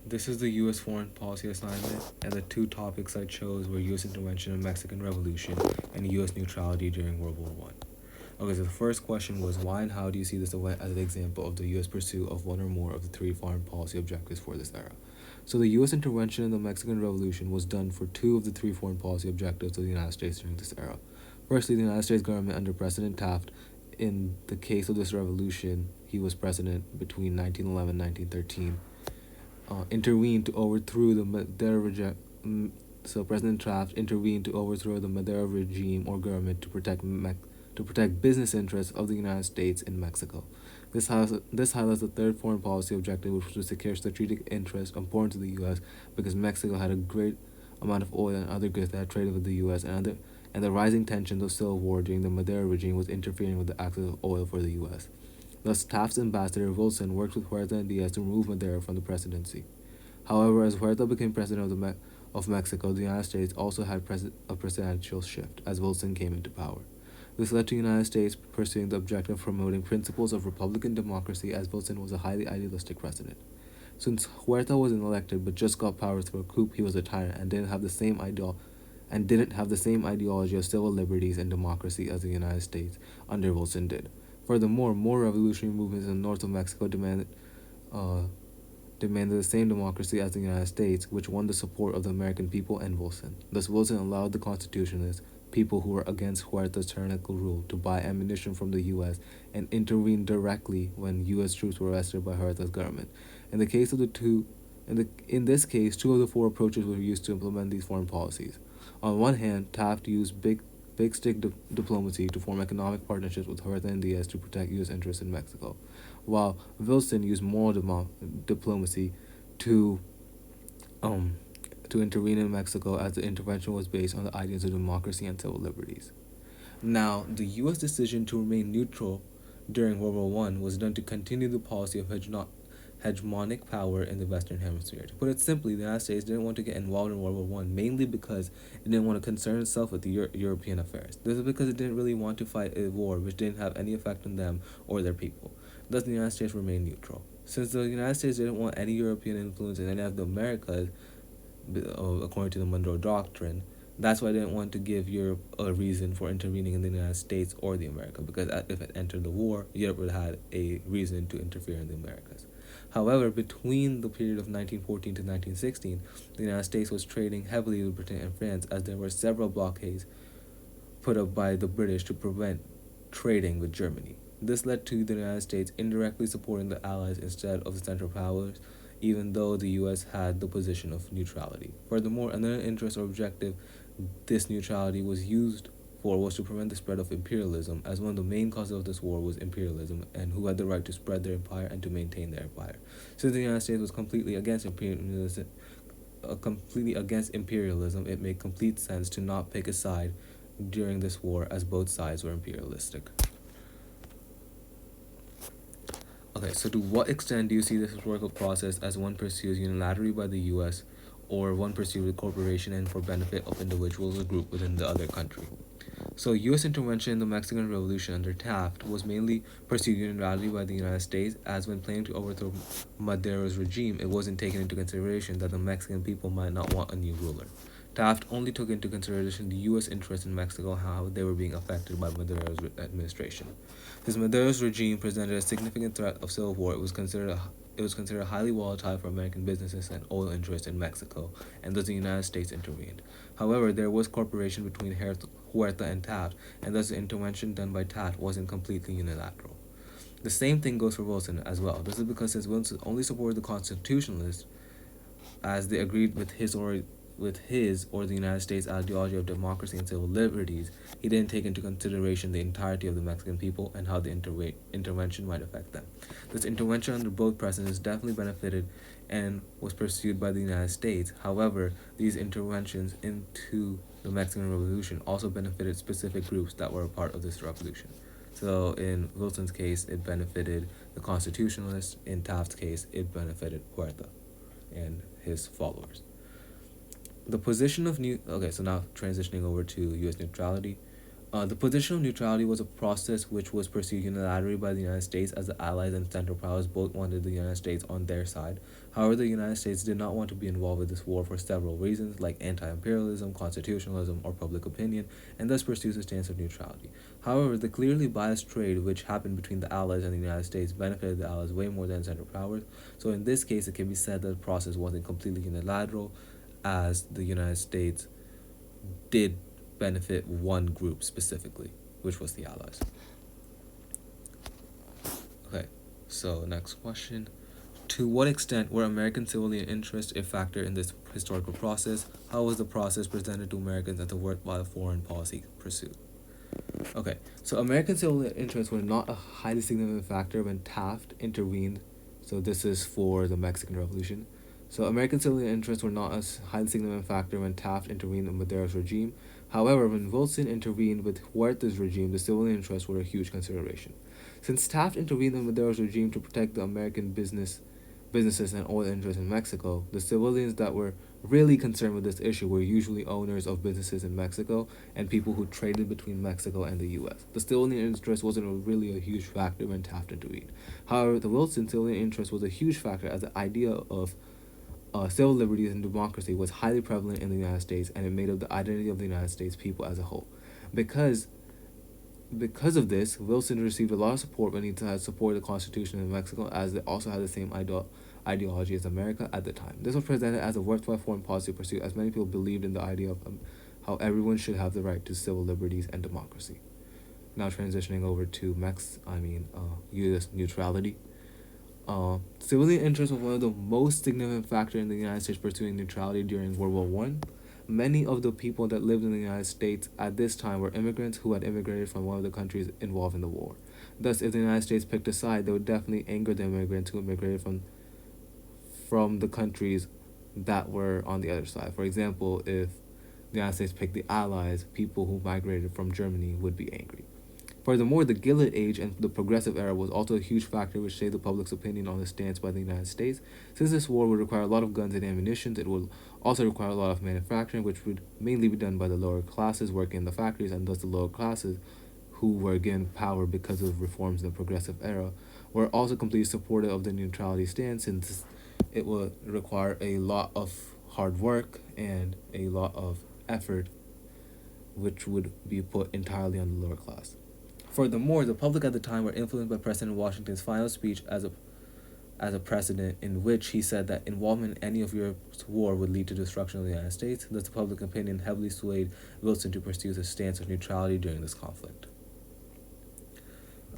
This is the U.S. foreign policy assignment, and the two topics I chose were U.S. intervention in the Mexican Revolution and U.S. neutrality during World War One. Okay, so the first question was why and how do you see this event as an example of the U.S. pursuit of one or more of the three foreign policy objectives for this era? So the U.S. intervention in the Mexican Revolution was done for two of the three foreign policy objectives of the United States during this era. Firstly, the United States government under President Taft, in the case of this revolution, he was president between 1911 and 1913, intervened to overthrow the so President Taft intervened to overthrow the Madero regime or government to protect business interests of the United States in Mexico. This highlights the third foreign policy objective, which was to secure strategic interests important to the U.S. because Mexico had a great amount of oil and other goods that had traded with the U.S. And the rising tensions of civil war during the Madero regime was interfering with the access of oil for the U.S. Thus, Taft's ambassador Wilson worked with Huerta and Diaz to remove Madero from the presidency. However, as Huerta became president of Mexico, the United States also had a presidential shift as Wilson came into power. This led to the United States pursuing the objective of promoting principles of Republican democracy, as Wilson was a highly idealistic president. Since Huerta wasn't elected but just got power through a coup, he was a tyrant and didn't have the same ideology of civil liberties and democracy as the United States under Wilson did. Furthermore, more revolutionary movements in the north of Mexico demanded the same democracy as the United States, which won the support of the American people and Wilson. Thus, Wilson allowed the Constitutionalists, people who were against Huerta's tyrannical rule, to buy ammunition from the U.S. and intervene directly when U.S. troops were arrested by Huerta's government. In the case of the two, in this case, two of the four approaches were used to implement these foreign policies. On one hand, Taft used big stick diplomacy to form economic partnerships with Huerta and Diaz to protect U.S. interests in Mexico, while Wilson used moral diplomacy to to intervene in Mexico, as the intervention was based on the ideas of democracy and civil liberties. Now, the U.S. decision to remain neutral during World War One was done to continue the policy of hegemonic power in the Western Hemisphere. To put it simply, the United States didn't want to get involved in World War One, mainly because it didn't want to concern itself with the European affairs. This is because it didn't really want to fight a war which didn't have any effect on them or their people. Thus, the United States remained neutral. Since the United States didn't want any European influence in any of the Americas, according to the Monroe Doctrine, that's why they didn't want to give Europe a reason for intervening in the United States or the America, because if it entered the war, Europe would have had a reason to interfere in the Americas. However, between the period of 1914 to 1916, the United States was trading heavily with Britain and France, as there were several blockades put up by the British to prevent trading with Germany. This led to the United States indirectly supporting the Allies instead of the Central Powers, even though the U.S. had the position of neutrality. Furthermore, another interest or objective this neutrality was used for was to prevent the spread of imperialism, as one of the main causes of this war was imperialism, and who had the right to spread their empire and to maintain their empire. Since the United States was completely against imperialism, it made complete sense to not pick a side during this war, as both sides were imperialistic. Okay, so to what extent do you see this historical process as one pursued unilaterally by the U.S. or one pursued with cooperation and for benefit of individuals or group within the other country? So U.S. intervention in the Mexican Revolution under Taft was mainly pursued unilaterally by the United States, as when planning to overthrow Madero's regime, it wasn't taken into consideration that the Mexican people might not want a new ruler. Taft only took into consideration the U.S. interest in Mexico and how they were being affected by Madero's administration. Since Madero's regime presented a significant threat of civil war, it was considered highly volatile for American businesses and oil interests in Mexico, and thus the United States intervened. However, there was cooperation between Huerta and Taft, and thus the intervention done by Taft wasn't completely unilateral. The same thing goes for Wilson as well. This is because since Wilson only supported the Constitutionalists, as they agreed with his or the United States ideology of democracy and civil liberties, he didn't take into consideration the entirety of the Mexican people and how the intervention might affect them. This intervention under both presidents definitely benefited and was pursued by the United States. However, these interventions into the Mexican Revolution also benefited specific groups that were a part of this revolution. So in Wilson's case, it benefited the Constitutionalists. In Taft's case, it benefited Huerta and his followers. The position of so now transitioning over to U.S. neutrality. The position of neutrality was a process which was pursued unilaterally by the United States, as the Allies and Central Powers both wanted the United States on their side. However, the United States did not want to be involved with this war for several reasons, like anti-imperialism, constitutionalism, or public opinion, and thus pursues a stance of neutrality. However, the clearly biased trade which happened between the Allies and the United States benefited the Allies way more than Central Powers, so in this case it can be said that the process wasn't completely unilateral, as the United States did benefit one group specifically, which was the Allies. Okay, so next question. To what extent were American civilian interests a factor in this historical process? How was the process presented to Americans as a worthwhile foreign policy pursuit? Okay, so American civilian interests were not a highly significant factor when Taft intervened. So this is for the Mexican Revolution. So American civilian interests were not a highly significant factor when Taft intervened in Madero's regime. However, when Wilson intervened with Huerta's regime, the civilian interests were a huge consideration. Since Taft intervened in Madero's regime to protect the American businesses and oil interests in Mexico, the civilians that were really concerned with this issue were usually owners of businesses in Mexico and people who traded between Mexico and the U.S. The civilian interest wasn't really a huge factor when Taft intervened. However, the Wilson civilian interest was a huge factor, as the idea of civil liberties and democracy was highly prevalent in the United States, and it made up the identity of the United States people as a whole. Because because of this, Wilson received a lot of support when he had supported the Constitution in Mexico, as it also had the same ideology as America at the time. This was presented as a worthwhile foreign policy pursuit, as many people believed in the idea of how everyone should have the right to civil liberties and democracy. Now transitioning over to U.S. neutrality. Civilian interest was one of the most significant factors in the United States pursuing neutrality during World War One. Many of the people that lived in the United States at this time were immigrants who had immigrated from one of the countries involved in the war. Thus, if the United States picked a side, they would definitely anger the immigrants who immigrated from the countries that were on the other side. For example, if the United States picked the Allies, people who migrated from Germany would be angry. Furthermore, the Gilded Age and the Progressive Era was also a huge factor which shaped the public's opinion on the stance by the United States. Since this war would require a lot of guns and ammunition, it would also require a lot of manufacturing, which would mainly be done by the lower classes working in the factories, and thus the lower classes, who were given power because of reforms in the Progressive Era, were also completely supportive of the neutrality stance, since it would require a lot of hard work and a lot of effort, which would be put entirely on the lower class. Furthermore, the public at the time were influenced by President Washington's final speech as a precedent, in which he said that involvement in any of Europe's war would lead to destruction of the United States. Thus, the public opinion heavily swayed Wilson to pursue his stance of neutrality during this conflict.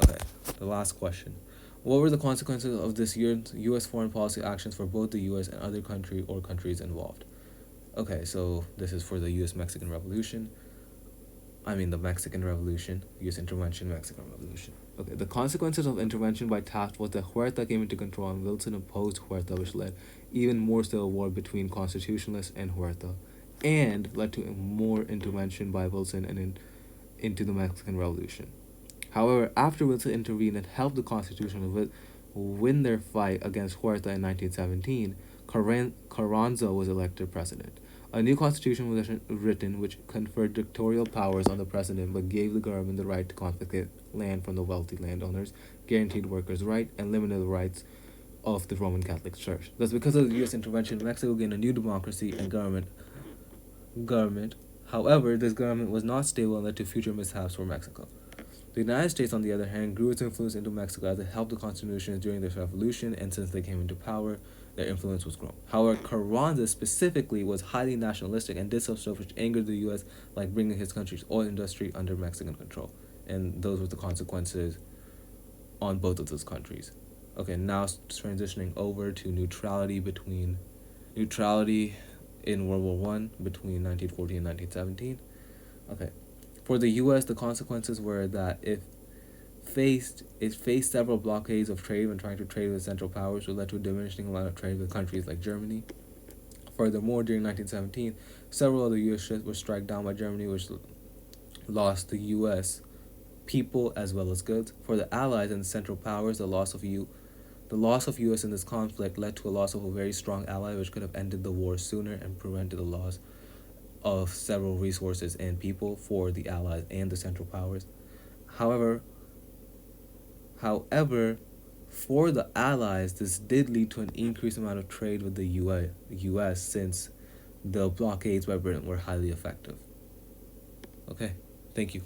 Okay, the last question. What were the consequences of this year's U.S. foreign policy actions for both the U.S. and other country or countries involved? Okay, so this is for the U.S.-Mexican Revolution. The Mexican Revolution, U.S. intervention, Mexican Revolution. Okay, the consequences of intervention by Taft was that Huerta came into control and Wilson opposed Huerta, which led even more civil war between constitutionalists and Huerta, and led to more intervention by Wilson into the Mexican Revolution. However, after Wilson intervened and helped the Constitutionalists win their fight against Huerta in 1917, Carranza was elected president. A new constitution was written which conferred dictatorial powers on the president but gave the government the right to confiscate land from the wealthy landowners, guaranteed workers' rights, and limited the rights of the Roman Catholic Church. Thus, because of the U.S. intervention, Mexico gained a new democracy and government. However, this government was not stable and led to future mishaps for Mexico. The United States, on the other hand, grew its influence into Mexico as it helped the constitutions during this revolution, and since they came into power, their influence was grown. However, Carranza specifically was highly nationalistic and did stuff which angered the U.S., like bringing his country's oil industry under Mexican control. And those were the consequences on both of those countries. Okay, now transitioning over to neutrality in World War One between 1914 and 1917. Okay, for the U.S., the consequences were that it faced several blockades of trade when trying to trade with Central Powers, which led to a diminishing amount of trade with countries like Germany. Furthermore, during 1917, several other U.S. ships were struck down by Germany, which lost the U.S. people as well as goods. For the Allies and the Central Powers, the loss of U.S. in this conflict led to a loss of a very strong ally, which could have ended the war sooner and prevented the loss of several resources and people for the Allies and the Central Powers. However, However, for the Allies, this did lead to an increased amount of trade with the US since the blockades by Britain were highly effective. Okay, thank you.